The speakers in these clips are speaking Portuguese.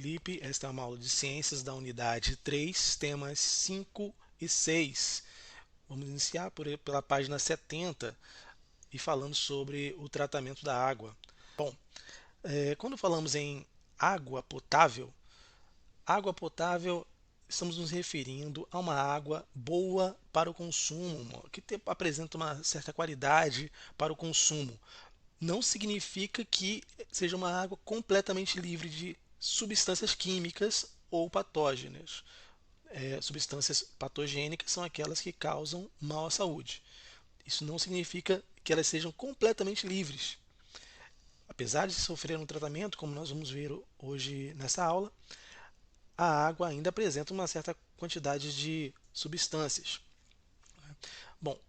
Felipe, esta é uma aula de ciências da unidade 3, temas 5 e 6. Vamos iniciar pela página 70 e falando sobre o tratamento da água. Bom, quando falamos em água potável, estamos nos referindo a uma água boa para o consumo, que apresenta uma certa qualidade para o consumo. Não significa que seja uma água completamente livre de substâncias químicas ou patógenas. Substâncias patogênicas são aquelas que causam mal à saúde. Isso não significa que elas sejam completamente livres. Apesar de sofrer um tratamento, como nós vamos ver hoje nessa aula, a água ainda apresenta uma certa quantidade de substâncias. Bom,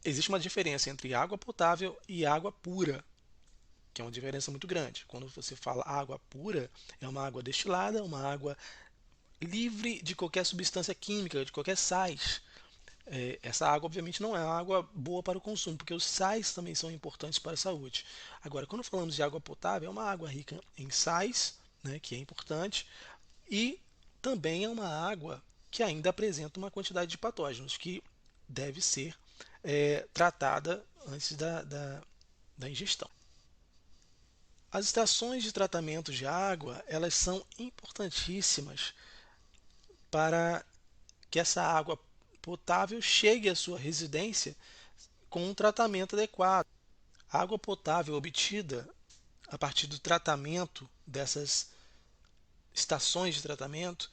existe uma diferença entre água potável e água pura, que é uma diferença muito grande. Quando você fala água pura, é uma água destilada, uma água livre de qualquer substância química, de qualquer sais. Essa água, obviamente, não é água boa para o consumo, porque os sais também são importantes para a saúde. Agora, quando falamos de água potável, é uma água rica em sais, né, que é importante, e também é uma água que ainda apresenta uma quantidade de patógenos que deve ser tratada antes da ingestão. As estações de tratamento de água, elas são importantíssimas para que essa água potável chegue à sua residência com um tratamento adequado. A água potável obtida a partir do tratamento dessas estações de tratamento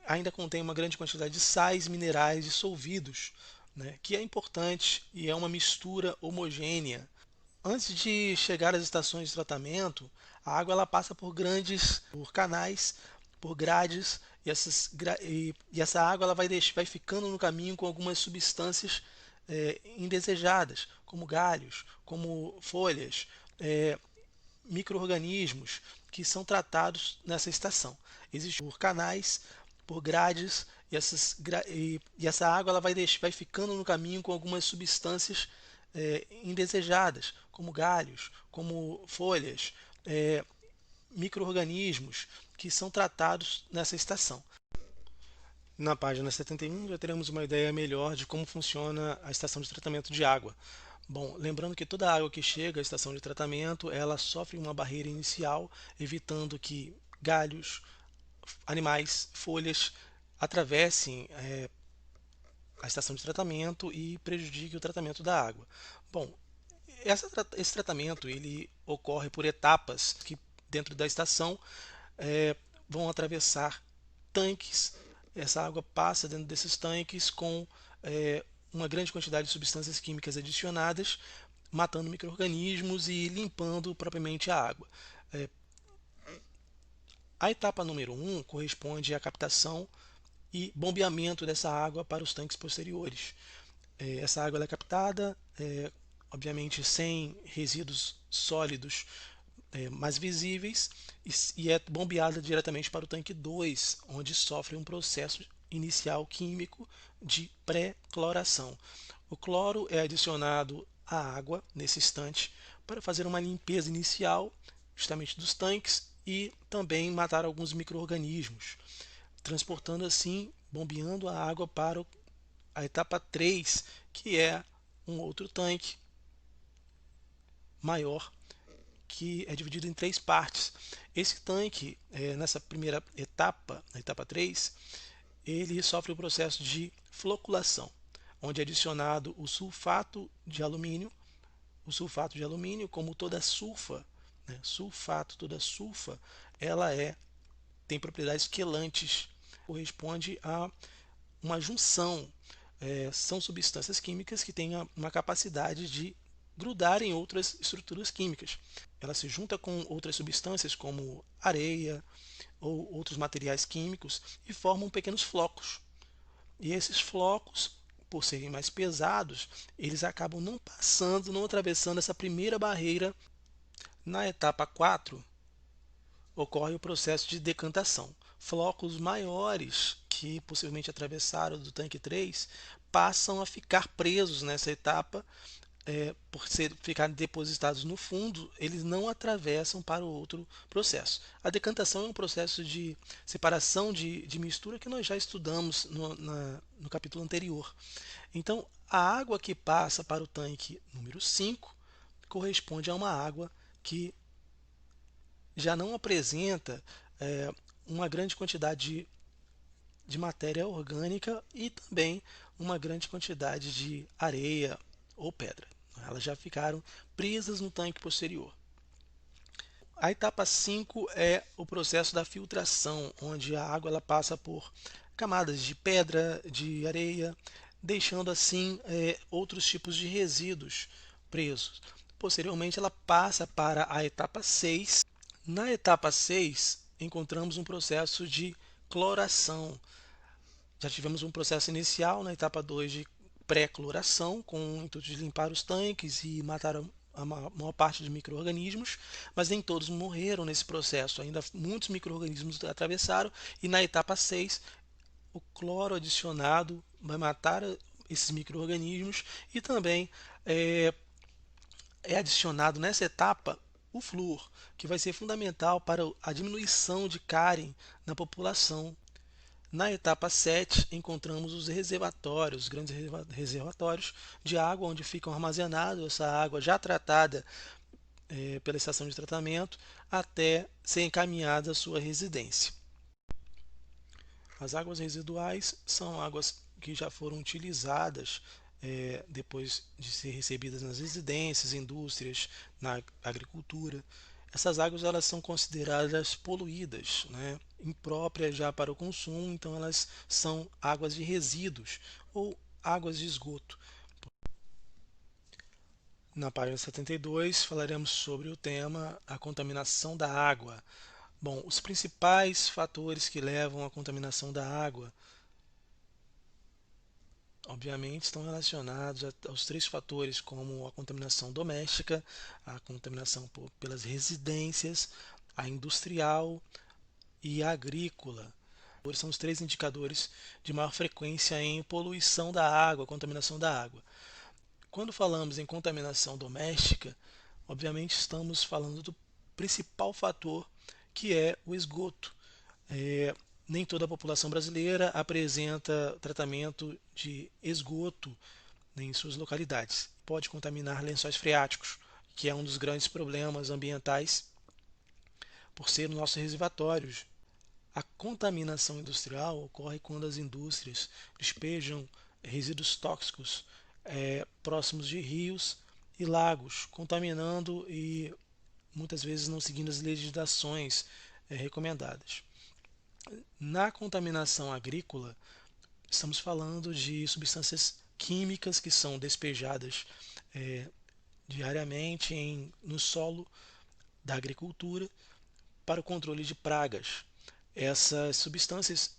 ainda contém uma grande quantidade de sais minerais dissolvidos, né, que é importante e é uma mistura homogênea. Antes de chegar às estações de tratamento, a água ela passa por canais, por grades, e essa água ela vai ficando no caminho com algumas substâncias indesejadas, como galhos, como folhas, micro-organismos que são tratados nessa estação. Existem por canais, por grades, e essa água ela vai ficando no caminho com algumas substâncias indesejadas, como galhos, como folhas, micro-organismos que são tratados nessa estação. Na página 71 já teremos uma ideia melhor de como funciona a estação de tratamento de água. Bom, lembrando que toda água que chega à estação de tratamento, ela sofre uma barreira inicial, evitando que galhos, animais, folhas atravessem a estação de tratamento e prejudiquem o tratamento da água. Bom, esse tratamento ele ocorre por etapas que dentro da estação vão atravessar tanques. Essa água passa dentro desses tanques com uma grande quantidade de substâncias químicas adicionadas, matando micro-organismos e limpando propriamente a água. A etapa número 1 corresponde à captação e bombeamento dessa água para os tanques posteriores. Essa água é captada, obviamente sem resíduos sólidos mais visíveis, e é bombeada diretamente para o tanque 2, onde sofre um processo inicial químico de pré-cloração. O cloro é adicionado à água nesse instante para fazer uma limpeza inicial justamente dos tanques e também matar alguns micro-organismos, transportando assim, bombeando a água para a etapa 3, que é um outro tanque maior, que é dividido em 3 partes. Esse tanque, nessa primeira etapa, na etapa 3, ele sofre o processo de floculação, onde é adicionado o sulfato de alumínio. O sulfato de alumínio, como toda sulfa, né, toda sulfa, ela tem propriedades quelantes, corresponde a uma junção. São substâncias químicas que têm uma capacidade de grudar em outras estruturas químicas. Ela se junta com outras substâncias como areia ou outros materiais químicos e formam pequenos flocos. E esses flocos, por serem mais pesados, eles acabam não passando, não atravessando essa primeira barreira. Na etapa 4, ocorre o processo de decantação. Flocos maiores que possivelmente atravessaram do tanque 3 passam a ficar presos nessa etapa por ficarem depositados no fundo, eles não atravessam para o outro processo. A decantação é um processo de separação de mistura que nós já estudamos no capítulo anterior. Então, a água que passa para o tanque número 5 corresponde a uma água que já não apresenta é, uma grande quantidade de matéria orgânica e também uma grande quantidade de areia ou pedra. Elas já ficaram presas no tanque posterior. A etapa 5 é o processo da filtração, onde a água ela passa por camadas de pedra, de areia, deixando assim outros tipos de resíduos presos. Posteriormente, ela passa para a etapa 6. Na etapa 6, encontramos um processo de cloração. Já tivemos um processo inicial na etapa 2 de pré-cloração, com o intuito de limpar os tanques e matar a maior parte dos micro-organismos, mas nem todos morreram nesse processo. Ainda muitos micro-organismos atravessaram, e na etapa 6, o cloro adicionado vai matar esses micro-organismos, e também é, é adicionado nessa etapa o flúor, que vai ser fundamental para a diminuição de cárie na população. Na etapa 7, encontramos os reservatórios, os grandes reservatórios de água, onde ficam armazenados essa água já tratada pela estação de tratamento até ser encaminhada à sua residência. As águas residuais são águas que já foram utilizadas depois de ser recebidas nas residências, indústrias, na agricultura. Essas águas elas são consideradas poluídas, né, impróprias já para o consumo, então elas são águas de resíduos ou águas de esgoto. Na página 72 falaremos sobre o tema a contaminação da água. Bom, os principais fatores que levam à contaminação da água, obviamente, estão relacionados aos três fatores, como a contaminação doméstica, a contaminação pelas residências, a industrial e a agrícola. São os três indicadores de maior frequência em poluição da água, contaminação da água. Quando falamos em contaminação doméstica, obviamente estamos falando do principal fator, que é o esgoto. Nem toda a população brasileira apresenta tratamento de esgoto em suas localidades. Pode contaminar lençóis freáticos, que é um dos grandes problemas ambientais, por ser nossos reservatórios. A contaminação industrial ocorre quando as indústrias despejam resíduos tóxicos próximos de rios e lagos, contaminando e muitas vezes não seguindo as legislações recomendadas. Na contaminação agrícola, estamos falando de substâncias químicas que são despejadas diariamente no solo da agricultura para o controle de pragas. Essas substâncias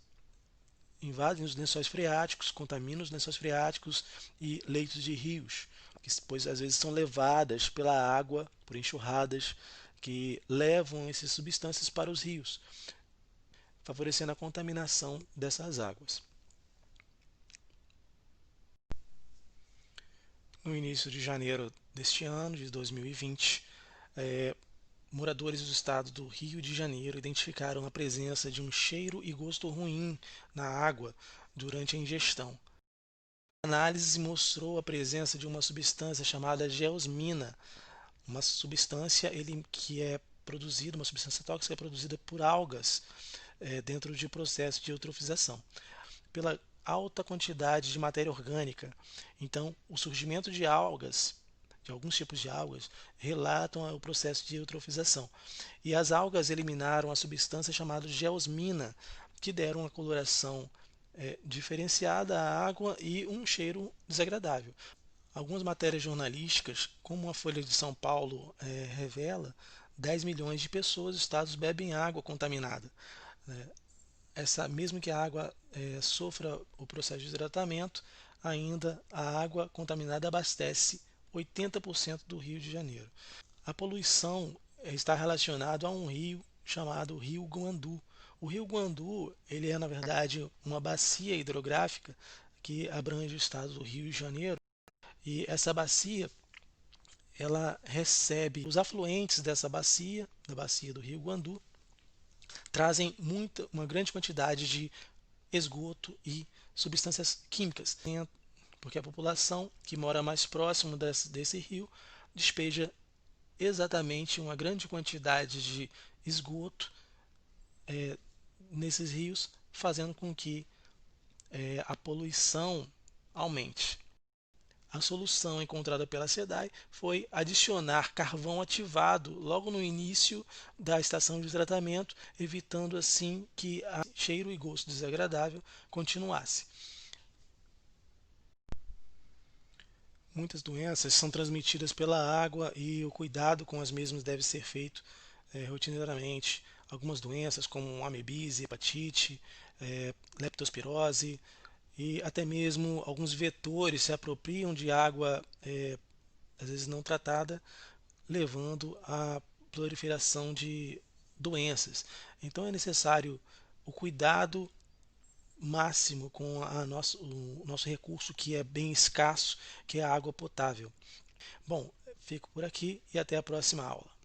invadem os lençóis freáticos, contaminam os lençóis freáticos e leitos de rios, que depois às vezes são levadas pela água, por enxurradas, que levam essas substâncias para os rios, favorecendo a contaminação dessas águas. No início de janeiro deste ano, de 2020, moradores do estado do Rio de Janeiro identificaram a presença de um cheiro e gosto ruim na água durante a ingestão. A análise mostrou a presença de uma substância chamada geosmina, uma substância que é produzida, uma substância tóxica produzida por algas dentro de processo de eutrofização, pela alta quantidade de matéria orgânica. Então, o surgimento de algas, de alguns tipos de algas, relatam o processo de eutrofização. E as algas eliminaram a substância chamada geosmina, que deram uma coloração diferenciada à água e um cheiro desagradável. Algumas matérias jornalísticas, como a Folha de São Paulo revela, 10 milhões de pessoas dos estados bebem água contaminada. Mesmo que a água sofra o processo de tratamento, ainda a água contaminada abastece 80% do Rio de Janeiro. A poluição está relacionada a um rio chamado Rio Guandu. O Rio Guandu ele é, na verdade, uma bacia hidrográfica que abrange o estado do Rio de Janeiro. E essa bacia ela recebe os afluentes dessa bacia, da bacia do Rio Guandu, trazem uma grande quantidade de esgoto e substâncias químicas, porque a população que mora mais próximo desse rio despeja exatamente uma grande quantidade de esgoto nesses rios, fazendo com que a poluição aumente. A solução encontrada pela SEDAI foi adicionar carvão ativado logo no início da estação de tratamento, evitando assim que o cheiro e gosto desagradável continuasse. Muitas doenças são transmitidas pela água e o cuidado com as mesmas deve ser feito rotineiramente. Algumas doenças como amebise, hepatite, leptospirose e até mesmo alguns vetores se apropriam de água às vezes não tratada, levando à proliferação de doenças. Então é necessário o cuidado máximo com o nosso recurso que é bem escasso, que é a água potável. Bom, fico por aqui e até a próxima aula.